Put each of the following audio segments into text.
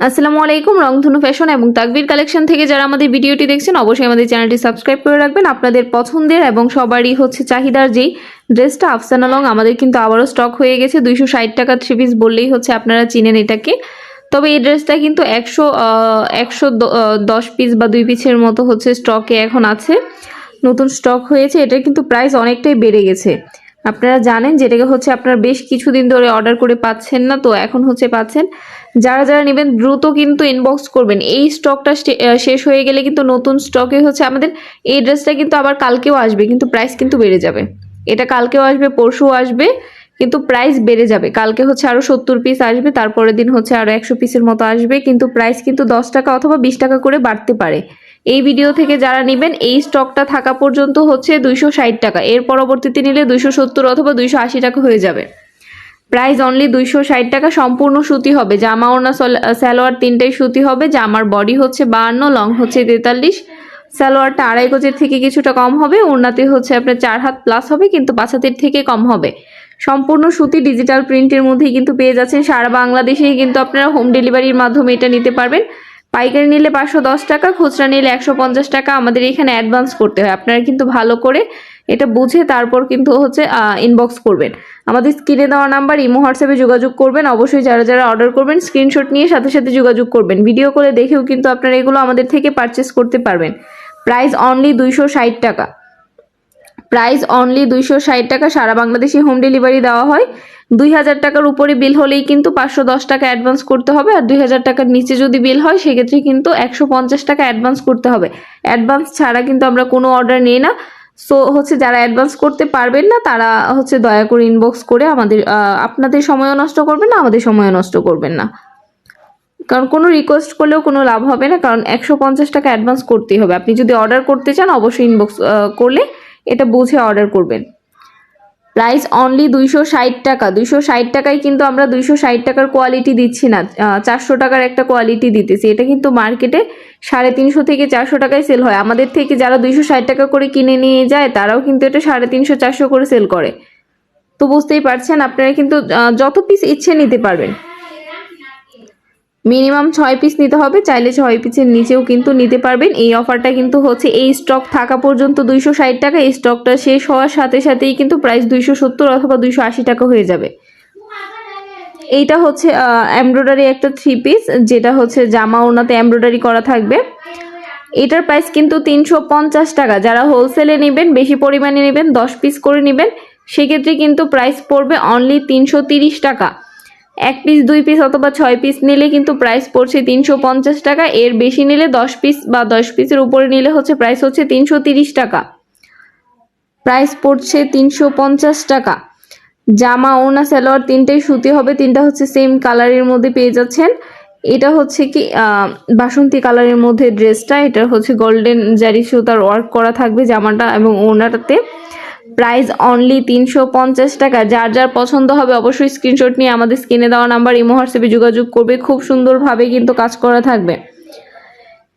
আসসালামু আলাইকুম। রংধনু ফ্যাশন এবং তাকবীর কালেকশন থেকে যারা আমাদের ভিডিওটি দেখছেন অবশ্যই আমাদের চ্যানেলটি সাবস্ক্রাইব করে রাখবেন। আপনাদের পছন্দের এবং সবারই চাহিদার যেই ড্রেসটা আফসানা লং আমাদের কিন্তু আবারও স্টক হয়ে গেছে। 260 টাকা 3 পিস বললেই আপনারা চিনেন এটাকে। তবে এই ড্রেসটা কিন্তু 110 পিস বা 2 পিসের মতো স্টকে এখন আছে, নতুন স্টক হয়েছে। এটা কিন্তু প্রাইস অনেকটাই বেড়ে গেছে। আপনারা জানেন যেটাকে আপনারা বেশ কিছুদিন ধরে অর্ডার করে পাচ্ছেন না, তো এখন পাচ্ছেন। যারা যারা নেবেন দ্রুত কিন্তু ইনবক্স করবেন। এই স্টকটা শেষ হয়ে গেলে কিন্তু নতুন স্টকে আমাদের এই ড্রেসটা কিন্তু আবার কালকেও আসবে, কিন্তু প্রাইস কিন্তু বেড়ে যাবে। এটা কালকেও আসবে, পরশুও আসবে, কিন্তু প্রাইস বেড়ে যাবে। কালকে আরো 70 পিস আসবে, তারপরের দিন আরো 100 পিসের মতো আসবে, কিন্তু প্রাইস কিন্তু 10 টাকা অথবা 20 টাকা করে বাড়তে পারে। এই ভিডিও থেকে যারা নেবেন এই স্টকটা থাকা পর্যন্ত 260 টাকা, এর পরবর্তীতে নিলে 270 অথবা 280 টাকা হয়ে যাবে। প্রাইস অনলি 260 টাকা। সম্পূর্ণ সুতি হবে, জামা ওড়না সালোয়ার তিনটাই সুতি হবে। জামার বডি 52, লং 43, সালোয়ারটা 2.5 গজের থেকে কিছুটা কম হবে। ওড়নাতে আপনার 4 হাত প্লাস হবে, কিন্তু 5 হাতের থেকে কম হবে। সম্পূর্ণ সুতি ডিজিটাল প্রিন্টের মধ্যেই কিন্তু পেয়ে যাচ্ছেন। সারা বাংলাদেশেই কিন্তু আপনারা হোম ডেলিভারির মাধ্যমে এটা নিতে পারবেন। পাইকারি নিলে 510 টাকা, খুচরা নিলে 150 টাকা আমাদের এখানে অ্যাডভান্স করতে হয়। আপনারা কিন্তু ভালো করে এটা বুঝে তারপর কিন্তু ইনবক্স করবেন। আমাদের স্ক্রিনে দেওয়া নাম্বার ইমো হোয়াটসঅ্যাপে যোগাযোগ করবেন। অবশ্যই যারা যারা অর্ডার করবেন স্ক্রিনশট নিয়ে সাথে সাথে যোগাযোগ করবেন। ভিডিও করে দেখেও কিন্তু আপনারা এগুলো আমাদের থেকে পারচেস করতে পারবেন। প্রাইস অনলি 260 টাকা। প্রাইস অনলি 260 টাকা। সারা বাংলাদেশে হোম ডেলিভারি দেওয়া হয়। 2000 টাকার উপরে বিল হলেই কিন্তু 510 টাকা অ্যাডভান্স করতে হবে, আর 2000 টাকার নিচে যদি বিল হয় সেক্ষেত্রে কিন্তু 150 টাকা অ্যাডভান্স করতে হবে। অ্যাডভান্স ছাড়া কিন্তু আমরা কোনো অর্ডার নিই না। সো যারা অ্যাডভান্স করতে পারবেন না তারা দয়া করে ইনবক্স করে আপনাদের সময়ও নষ্ট করবেন না, আমাদের সময়ও নষ্ট করবেন না। কারণ কোনো রিকোয়েস্ট করলেও কোনো লাভ হবে না, কারণ 150 টাকা অ্যাডভান্স করতেই হবে। আপনি যদি অর্ডার করতে চান অবশ্যই ইনবক্স করলে এটা বুঝে অর্ডার করবেন। প্রাইস অনলি 260 টাকা। 260 টাকায় কিন্তু আমরা 260 টাকার কোয়ালিটি দিচ্ছি না, 400 টাকার একটা কোয়ালিটি দিতেছি। এটা কিন্তু মার্কেটে 350 থেকে 400 টাকায় সেল হয়। আমাদের থেকে যারা 260 টাকা করে কিনে নিয়ে যায় তারাও কিন্তু এটা 350 400 করে সেল করে। তো বুঝতেই পারছেন, আপনারা কিন্তু যত পিস ইচ্ছে নিতে পারবেন। মিনিমাম 6 পিস নিতে হবে, চাইলে 6 পিসের নিচেও কিন্তু নিতে পারবেন। এই অফারটা কিন্তু এই স্টক থাকা পর্যন্ত 260 টাকা। এই স্টকটা শেষ হওয়ার সাথে সাথেই কিন্তু প্রাইস 270 অথবা 280 টাকা হয়ে যাবে। এইটা এমব্রয়ডারি একটা 3 পিস, যেটা জামা ওড়নাতে এমব্রয়ডারি করা থাকবে। এটার প্রাইস কিন্তু 350 টাকা। যারা হোলসেলে নেবেন, বেশি পরিমাণে নেবেন, 10 পিস করে নেবেন, সেক্ষেত্রে কিন্তু প্রাইস পড়বে অনলি 330 টাকা। 1 পিস 2 পিস অথবা 6 পিস নিলে কিন্তু প্রাইস পড়ছে 350 টাকা। এর বেশি নিলে 10 পিস বা 10 পিসের উপরে নিলে প্রাইস 330 টাকা। প্রাইস পড়ছে 350 টাকা। জামা ওড়না সালোয়ার তিনটাই সুতি হবে, তিনটা সেম কালারের মধ্যে পেয়ে যাচ্ছেন। এটা কি বাসন্তী কালারের মধ্যে ড্রেসটা, এটা গোল্ডেন জারি সুতার ওয়ার্ক করা থাকবে জামাটা এবং ওড়নাটাতে। প্রাইস অনলি 350 টাকা। যার যার পছন্দ হবে অবশ্যই স্ক্রিনশট নিয়ে আমাদের স্ক্রিনে দেওয়া নাম্বার ইমো হোয়াটসঅ্যাপে যোগাযোগ করবে। খুব সুন্দরভাবে কিন্তু কাজ করা থাকবে।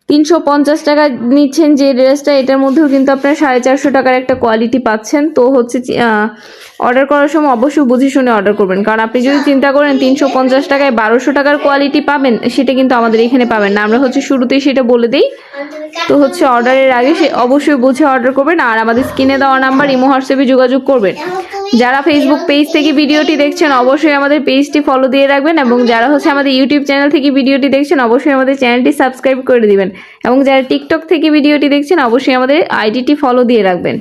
350 টাকা নিচ্ছেন যে ড্রেসটা, এটার মধ্যেও কিন্তু আপনারা 450 টাকার একটা কোয়ালিটি পাচ্ছেন। তো অর্ডার করার সময় অবশ্যই বুঝে শুনে অর্ডার করবেন, কারণ আপনি যদি চিন্তা করেন 350 টাকায় 1200 টাকার কোয়ালিটি পাবেন, সেটা কিন্তু আমাদের এখানে পাবেন না। আমরা শুরুতেই সেটা বলে দিই। তো অর্ডারের আগে অবশ্যই বুঝে অর্ডার করবেন, আর আমাদের স্ক্রিনে দেওয়া নাম্বার ইমো হোয়াটসঅ্যাপে যোগাযোগ করবেন। যারা ফেসবুক পেজ থেকে ভিডিওটি দেখছেন অবশ্যই আমাদের পেজটি ফলো দিয়ে রাখবেন, এবং যারা আমাদের ইউটিউব চ্যানেল থেকে ভিডিওটি দেখছেন অবশ্যই আমাদের চ্যানেলটি সাবস্ক্রাইব করে দিবেন, এবং যারা টিকটক থেকে ভিডিওটি দেখছেন অবশ্যই আমাদের আইডিটি ফলো দিয়ে রাখবেন।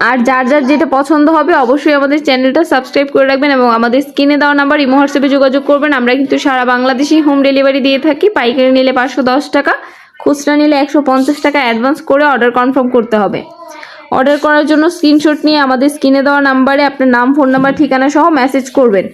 আর যার যার যেটা পছন্দ হবে অবশ্যই আমাদের চ্যানেলটা সাবস্ক্রাইব করে রাখবেন, এবং আমাদের স্ক্রিনে দেওয়া নাম্বার ইমো হোয়াটসঅ্যাপে যোগাযোগ করবেন। আমরা কিন্তু সারা বাংলাদেশেই হোম ডেলিভারি দিয়ে থাকি। পাইকারি নিলে 510 টাকা, খুচরা নিলে 150 টাকা অ্যাডভান্স করে অর্ডার কনফার্ম করতে হবে। অর্ডার করার জন্য স্ক্রিনশট নিয়ে আমাদের স্ক্রিনে দেওয়া নাম্বারে আপনার নাম, ফোন নাম্বার, ঠিকানা সহ মেসেজ করবেন।